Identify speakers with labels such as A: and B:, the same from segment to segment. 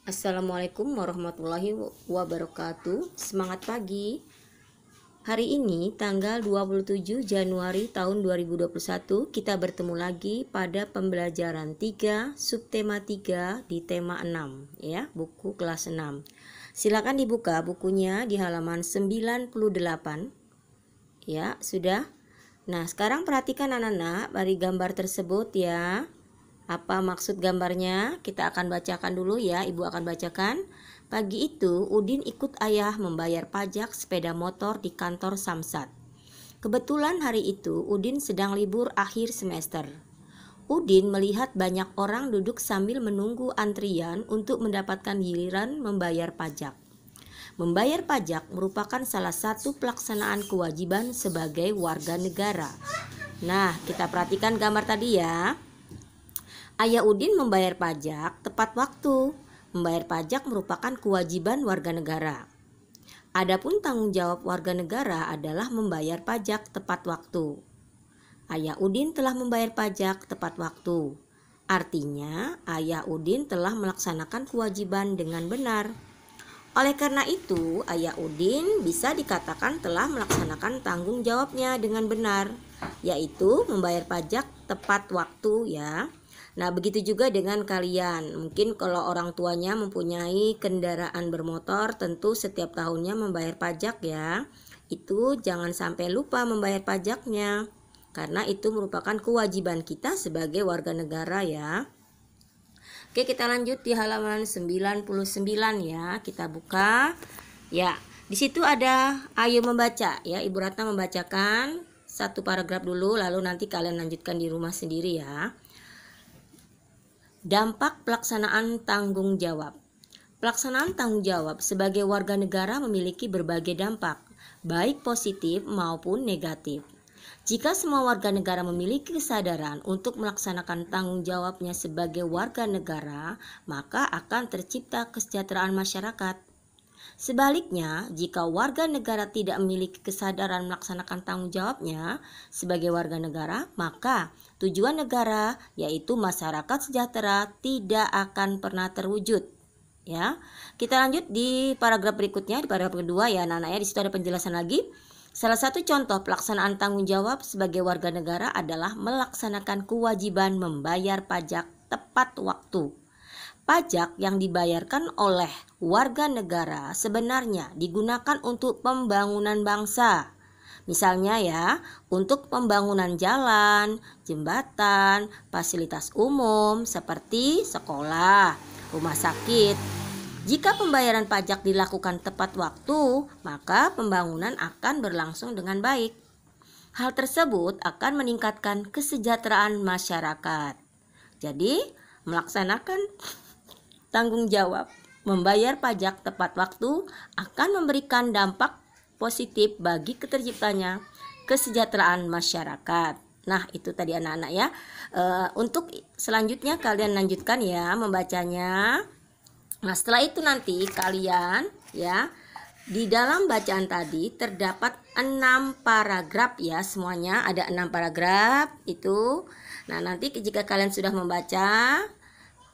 A: Assalamualaikum warahmatullahi wabarakatuh. Semangat pagi. Hari ini tanggal 27 Januari tahun 2021 kita bertemu lagi pada pembelajaran 3 subtema 3 di tema 6 ya, buku kelas 6. Silakan dibuka bukunya di halaman 98. Ya, sudah. Nah, sekarang perhatikan anak-anak dari gambar tersebut ya. Apa maksud gambarnya? Kita akan bacakan dulu ya. Ibu akan bacakan. Pagi itu Udin ikut ayah membayar pajak sepeda motor di kantor Samsat. Kebetulan hari itu Udin sedang libur akhir semester. Udin melihat banyak orang duduk sambil menunggu antrian untuk mendapatkan giliran membayar pajak. Membayar pajak merupakan salah satu pelaksanaan kewajiban sebagai warga negara. Nah, kita perhatikan gambar tadi ya. Ayah Udin membayar pajak tepat waktu. Membayar pajak merupakan kewajiban warga negara. Adapun tanggung jawab warga negara adalah membayar pajak tepat waktu. Ayah Udin telah membayar pajak tepat waktu. Artinya, Ayah Udin telah melaksanakan kewajiban dengan benar. Oleh karena itu, Ayah Udin bisa dikatakan telah melaksanakan tanggung jawabnya dengan benar, yaitu membayar pajak tepat waktu ya. Nah, begitu juga dengan kalian. Mungkin kalau orang tuanya mempunyai kendaraan bermotor, tentu setiap tahunnya membayar pajak ya. Itu jangan sampai lupa membayar pajaknya, karena itu merupakan kewajiban kita sebagai warga negara ya. Oke, kita lanjut di halaman 99 ya. Kita buka. Ya, di situ ada ayo membaca ya. Ibu Ratna membacakan satu paragraf dulu, lalu nanti kalian lanjutkan di rumah sendiri ya. Dampak pelaksanaan tanggung jawab. Pelaksanaan tanggung jawab sebagai warga negara memiliki berbagai dampak, baik positif maupun negatif. Jika semua warga negara memiliki kesadaran untuk melaksanakan tanggung jawabnya sebagai warga negara, maka akan tercipta kesejahteraan masyarakat. Sebaliknya, jika warga negara tidak memiliki kesadaran melaksanakan tanggung jawabnya sebagai warga negara, maka tujuan negara, yaitu masyarakat sejahtera, tidak akan pernah terwujud. Ya, kita lanjut di paragraf berikutnya, di paragraf kedua ya, anak-anak ya. Di situ ada penjelasan lagi. Salah satu contoh pelaksanaan tanggung jawab sebagai warga negara adalah melaksanakan kewajiban membayar pajak tepat waktu. Pajak yang dibayarkan oleh warga negara sebenarnya digunakan untuk pembangunan bangsa. Misalnya ya, untuk pembangunan jalan, jembatan, fasilitas umum seperti sekolah, rumah sakit. Jika pembayaran pajak dilakukan tepat waktu, maka pembangunan akan berlangsung dengan baik. Hal tersebut akan meningkatkan kesejahteraan masyarakat. Jadi, melaksanakan tanggung jawab membayar pajak tepat waktu akan memberikan dampak positif bagi terciptanya kesejahteraan masyarakat. Nah, itu tadi anak-anak ya. Untuk selanjutnya kalian lanjutkan ya membacanya. Nah, setelah itu nanti kalian ya, di dalam bacaan tadi terdapat 6 paragraf ya, semuanya ada 6 paragraf itu. Nah, nanti jika kalian sudah membaca,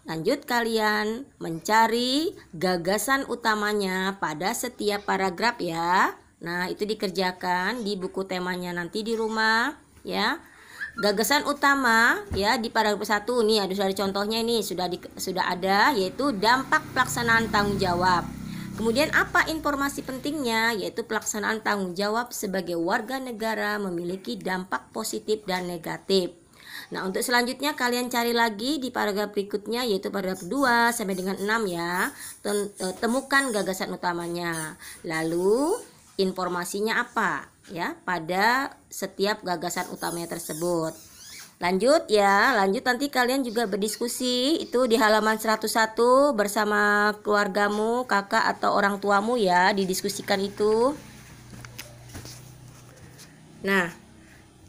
A: lanjut kalian mencari gagasan utamanya pada setiap paragraf ya. Nah, itu dikerjakan di buku temanya nanti di rumah ya. Gagasan utama ya di paragraf 1 nih sudah ada contohnya ini sudah ada, yaitu dampak pelaksanaan tanggung jawab. Kemudian apa informasi pentingnya, yaitu pelaksanaan tanggung jawab sebagai warga negara memiliki dampak positif dan negatif. Nah, untuk selanjutnya kalian cari lagi di paragraf berikutnya, yaitu paragraf 2 sampai dengan 6 ya. Temukan gagasan utamanya. Lalu informasinya apa ya pada setiap gagasan utamanya tersebut. Lanjut ya, lanjut nanti kalian juga berdiskusi itu di halaman 101 bersama keluargamu, kakak atau orang tuamu ya, didiskusikan itu. Nah,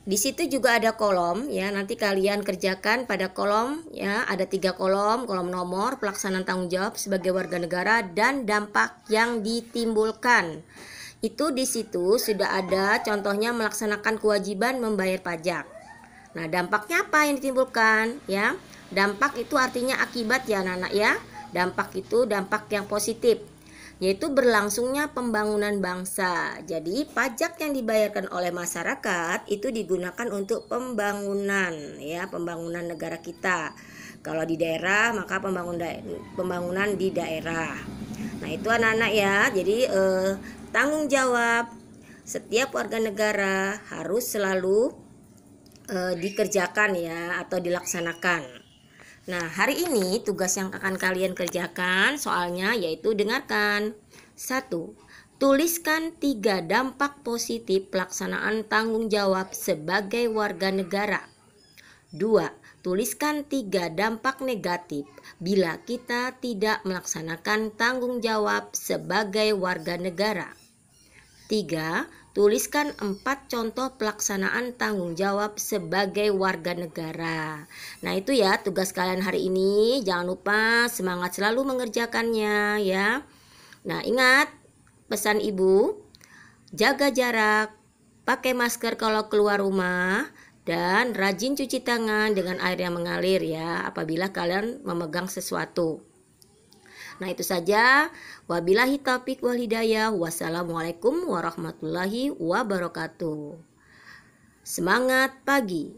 A: di situ juga ada kolom ya, nanti kalian kerjakan pada kolom ya, ada 3 kolom, kolom nomor, pelaksanaan tanggung jawab sebagai warga negara dan dampak yang ditimbulkan. Itu di situ sudah ada contohnya melaksanakan kewajiban membayar pajak. Nah, dampaknya apa yang ditimbulkan ya? Dampak itu artinya akibat ya anak-anak ya. Dampak itu dampak yang positif, yaitu berlangsungnya pembangunan bangsa. Jadi pajak yang dibayarkan oleh masyarakat itu digunakan untuk pembangunan, ya, pembangunan negara kita. Kalau di daerah maka pembangunan di daerah. Nah itu anak-anak ya. Jadi tanggung jawab setiap warga negara harus selalu dikerjakan ya, atau dilaksanakan. Nah, hari ini tugas yang akan kalian kerjakan soalnya yaitu dengarkan. 1. Tuliskan 3 dampak positif pelaksanaan tanggung jawab sebagai warga negara. 2. Tuliskan 3 dampak negatif bila kita tidak melaksanakan tanggung jawab sebagai warga negara. 3. Tuliskan 4 contoh pelaksanaan tanggung jawab sebagai warga negara. Nah itu ya tugas kalian hari ini. Jangan lupa semangat selalu mengerjakannya ya. Nah ingat pesan ibu, jaga jarak, pakai masker kalau keluar rumah, dan rajin cuci tangan dengan air yang mengalir ya apabila kalian memegang sesuatu. Nah itu saja. Wabillahi taufiq wal hidayah. Wassalamualaikum warahmatullahi wabarakatuh. Semangat pagi.